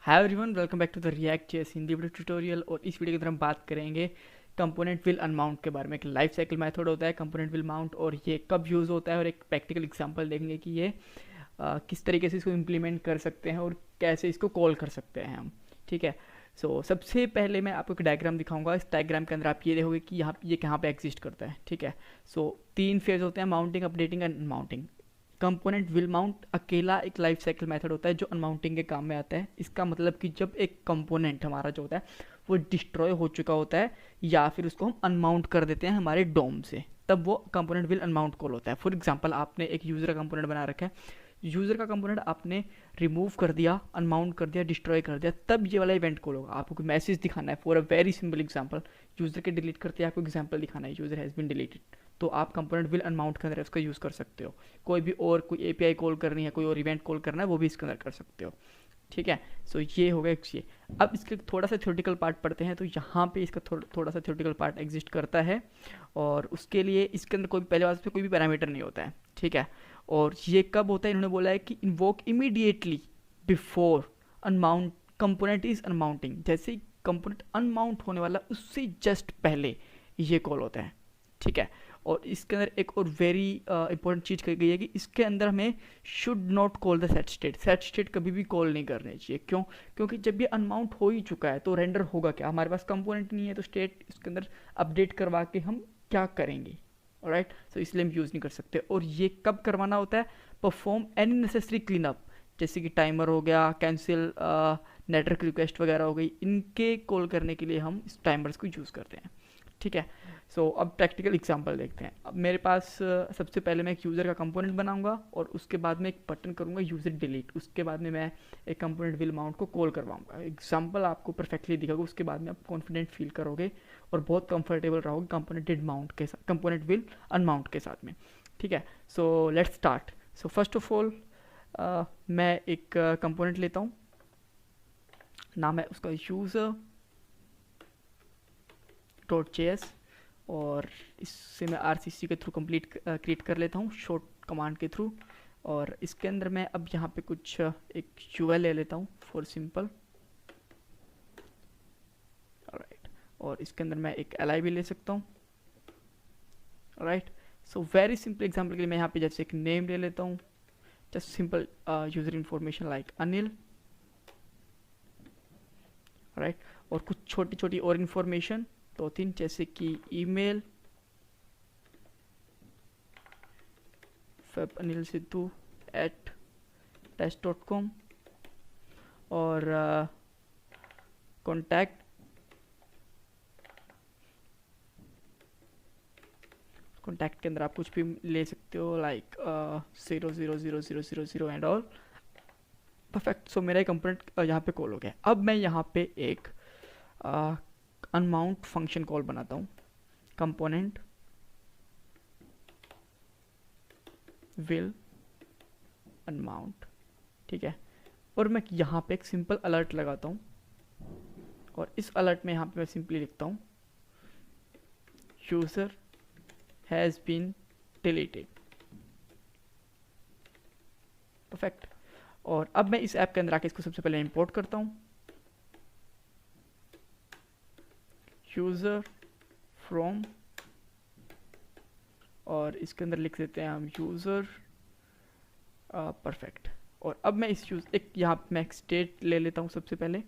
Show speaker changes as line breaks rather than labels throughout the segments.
Hi everyone, welcome back to the React JS Hindi video tutorial. और इस video के अंदर हम बात करेंगे कंपोनेंट विल अनमाउंट के बारे में। एक लाइफ साइकिल मेथड होता है कंपोनेंट विल माउंट, और ये कब यूज़ होता है, और एक प्रैक्टिकल एग्जांपल देखेंगे कि ये किस तरीके से इसको इम्प्लीमेंट कर सकते हैं और कैसे इसको कॉल कर सकते हैं हम। ठीक है। सबसे पहले मैं आपको एक डायग्राम दिखाऊंगा। इस डायग्राम के अंदर आप ये देखोगे कि यहाँ ये कहाँ पे एग्जिस्ट करता है। ठीक है। तीन फेज होते हैं, mounting, updating and unmounting. Component will mount अकेला एक लाइफ साइकिल मेथड होता है जो अनमाउंटिंग के काम में आता है। इसका मतलब कि जब एक कंपोनेंट हमारा जो होता है वो डिस्ट्रॉय हो चुका होता है या फिर उसको हम अनमाउंट कर देते हैं हमारे डोम से, तब वो कंपोनेंट विल अनमाउंट कॉल होता है। फॉर एग्जांपल, आपने एक यूजर का कंपोनेंट बना रखा है, यूजर का कंपोनेंट आपने रिमूव कर दिया, अनमाउंट कर दिया, डिस्ट्रॉय कर दिया, तब ये वाला इवेंट कॉल होगा। आपको कोई मैसेज दिखाना है for a very simple example, user के डिलीट करते हैं, आपको एग्जांपल दिखाना है यूजर हैज़ बीन डिलीटेड, तो आप कंपोनेंट विल अनमाउंट के अंदर उसका यूज़ कर सकते हो। कोई भी और कोई एपीआई कॉल करनी है, कोई और इवेंट कॉल करना है, वो भी इसके अंदर कर सकते हो। ठीक है। ये हो गया ये। अब इसके थोड़ा सा थ्योरेटिकल पार्ट पढ़ते हैं। तो यहाँ पे इसका थोड़ा सा थ्योरेटिकल पार्ट एग्जिस्ट करता है, और उसके लिए इसके अंदर कोई पहले बात पे कोई भी पैरामीटर नहीं होता है। ठीक है। और ये कब होता है, इन्होंने बोला है कि invoke immediately before unmount component is unmounting. जैसे ही कंपोनेंट अनमाउंट होने वाला उससे जस्ट पहले ये कॉल होता है। ठीक है। और इसके अंदर एक और वेरी इंपॉर्टेंट चीज़ कही गई है कि इसके अंदर हमें should not call the set state. Set state कभी भी कॉल नहीं करनी चाहिए। क्यों? क्योंकि जब ये अनमाउंट हो ही चुका है तो रेंडर होगा क्या? हमारे पास कंपोनेंट नहीं है, तो स्टेट इसके अंदर अपडेट करवा के हम क्या करेंगे? राइट। इसलिए हम यूज़ नहीं कर सकते। और ये कब करवाना होता है? Perform any necessary clean up, जैसे कि टाइमर हो गया, कैंसिल नेटवर्क रिक्वेस्ट वगैरह हो गई, इनके कॉल करने के लिए हम इस टाइमर्स को यूज़ करते हैं। ठीक है। अब प्रैक्टिकल एग्जांपल देखते हैं। अब मेरे पास सबसे पहले मैं एक यूज़र का कंपोनेंट बनाऊंगा, और उसके बाद में एक बटन करूंगा यूज़र डिलीट। उसके बाद में मैं एक कंपोनेंट विल माउंट को कॉल करवाऊंगा। एग्जांपल आपको परफेक्टली दिखेगा, उसके बाद में आप कॉन्फिडेंट फील करोगे और बहुत कंफर्टेबल रहोगे कंपोनेंट डिड माउंट के साथ, कंपोनेंट विल अनमाउंट के साथ में। ठीक है। Let's start. First of all मैं एक कंपोनेंट लेता हूँ, नाम है उसका यूज़र .js, और इससे मैं RCC के थ्रू कंप्लीट क्रिएट कर लेता हूँ शॉर्ट कमांड के थ्रू। और इसके अंदर मैं अब यहाँ पे कुछ एक UL ले लेता हूँ फॉर सिंपल। राइट। और इसके अंदर मैं एक li भी ले सकता हूँ। राइट। वेरी सिंपल एग्जांपल के लिए मैं यहाँ पे जैसे एक नेम ले लेता हूँ, just simple user information like Anil. Right. और कुछ छोटी छोटी और इन्फॉर्मेशन, दो तीन, जैसे कि ईमेल febanilsidhu@test.com, और कॉन्टैक्ट कॉन्टैक्ट के अंदर आप कुछ भी ले सकते हो, लाइक 0000000 एंड ऑल। परफेक्ट। मेरा कंपोनेंट यहाँ पे कॉल हो गया। अब मैं यहाँ पे एक अनमाउंट फंक्शन कॉल बनाता हूँ, कंपोनेंट विल अनमाउंट। ठीक है। और मैं यहाँ पे एक सिंपल अलर्ट लगाता हूँ, और इस अलर्ट में यहाँ पे मैं सिंपली लिखता हूँ user has been deleted. Perfect. और अब मैं इस ऐप के अंदर आके इसको सबसे पहले इंपोर्ट करता हूँ, यूजर फ्रॉम, और इसके अंदर लिख देते हैं हम यूजर। परफेक्ट। और अब मैं इस एक यहाँ मैं एक स्टेट ले लेता हूँ सबसे पहले।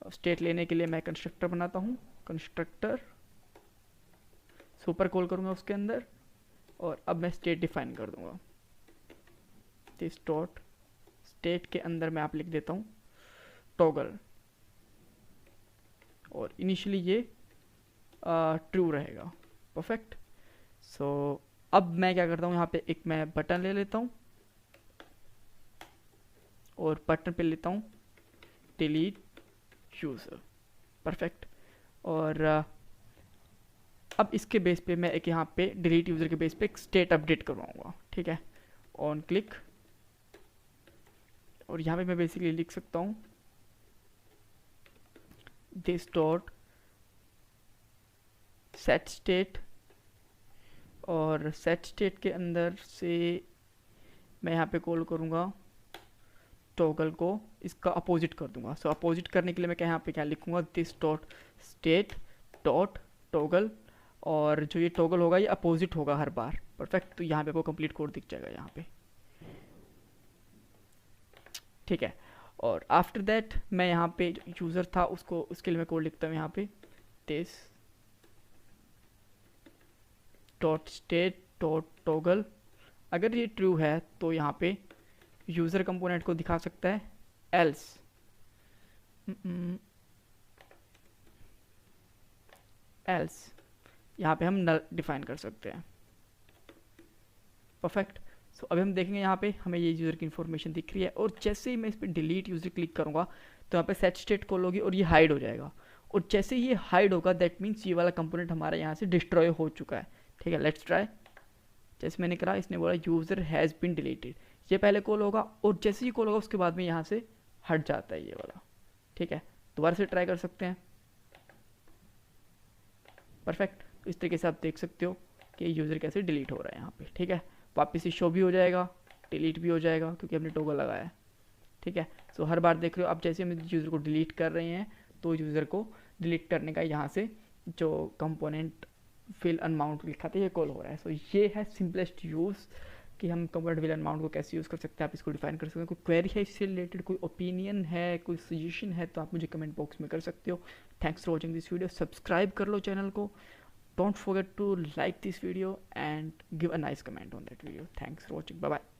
स्टेट लेने के लिए मैं कंस्ट्रक्टर बनाता हूँ, कंस्ट्रक्टर सुपर कॉल करूँगा उसके अंदर, और अब मैं स्टेट डिफाइन कर दूंगा। दिस डॉट स्टेट के अंदर मैं आप लिख देता हूँ टॉगल, और इनिशियली ये ट्रू रहेगा। परफेक्ट। अब मैं क्या करता हूँ, यहाँ पे एक मैं बटन ले लेता हूँ, और बटन पे लेता हूँ डिलीट यूजर। परफेक्ट। और अब इसके बेस पे मैं एक यहाँ पे डिलीट यूजर के बेस पे एक स्टेट अपडेट करवाऊंगा। ठीक है। ऑन क्लिक, और यहाँ पे मैं बेसिकली लिख सकता हूँ दिस डॉट सेट स्टेट, और सेट स्टेट के अंदर से मैं यहाँ पे कॉल करूँगा टॉगल को इसका अपोजिट कर दूंगा। सो अपोजिट करने के लिए मैं यहाँ पे क्या लिखूंगा, this dot state dot toggle, और जो ये टॉगल होगा ये अपोजिट होगा हर बार। परफेक्ट। तो यहाँ पे आपको कंप्लीट कोड दिख जाएगा यहाँ पे, ठीक है। और आफ्टर दैट मैं यहाँ पे जो यूज़र था उसको, उसके लिए मैं कोड लिखता हूँ यहाँ पे, this dot state dot toggle. अगर ये ट्रू है तो यहाँ पे यूज़र कंपोनेंट को दिखा सकता है, एल्स एल्स यहाँ पे हम नल डिफाइन कर सकते हैं। परफेक्ट। सो अभी हम देखेंगे यहाँ पे हमें ये यूज़र की इन्फॉर्मेशन दिख रही है, और जैसे ही मैं इस पर डिलीट यूज़र क्लिक करूँगा तो यहाँ पे सेट स्टेट कॉल होगी और ये हाइड हो जाएगा। और जैसे ही ये हाइड होगा दैट मीन्स ये वाला कंपोनेंट हमारा यहाँ से डिस्ट्रॉय हो चुका है, ठीक है। Let's try. जैसे मैंने करा, इसने बोला यूज़र हैज़ बिन डिलीटेड, ये पहले कॉल होगा और जैसे ही कॉल होगा उसके बाद में यहाँ से हट जाता है ये वाला, ठीक है। दोबारा से ट्राई कर सकते हैं। परफेक्ट। तो इस तरीके से आप देख सकते हो कि यूज़र कैसे डिलीट हो रहा है यहाँ पे, ठीक है। वापस से शो भी हो जाएगा, डिलीट भी हो जाएगा क्योंकि हमने टॉगल लगाया है, ठीक है। सो हर बार देख रहे हो आप, जैसे हम यूज़र को डिलीट कर रहे हैं तो यूज़र को डिलीट करने का यहाँ से जो कंपोनेंट फिल अनमाउंट लिखा था ये कॉल हो रहा है। सो ये है सिंपलेस्ट यूज़ कि हम कंपोनेंट फिल अनमाउंट को कैसे यूज़ कर सकते हैं, आप इसको डिफाइन कर सकते हैं। कोई क्वेरी है इससे रिलेटेड, कोई ओपिनियन है, कोई सजेशन है तो आप मुझे कमेंट बॉक्स में कर सकते हो। Thanks for watching this video. Subscribe कर लो चैनल को। Don't forget to like this video and give a nice comment on that video. Thanks for watching. Bye bye.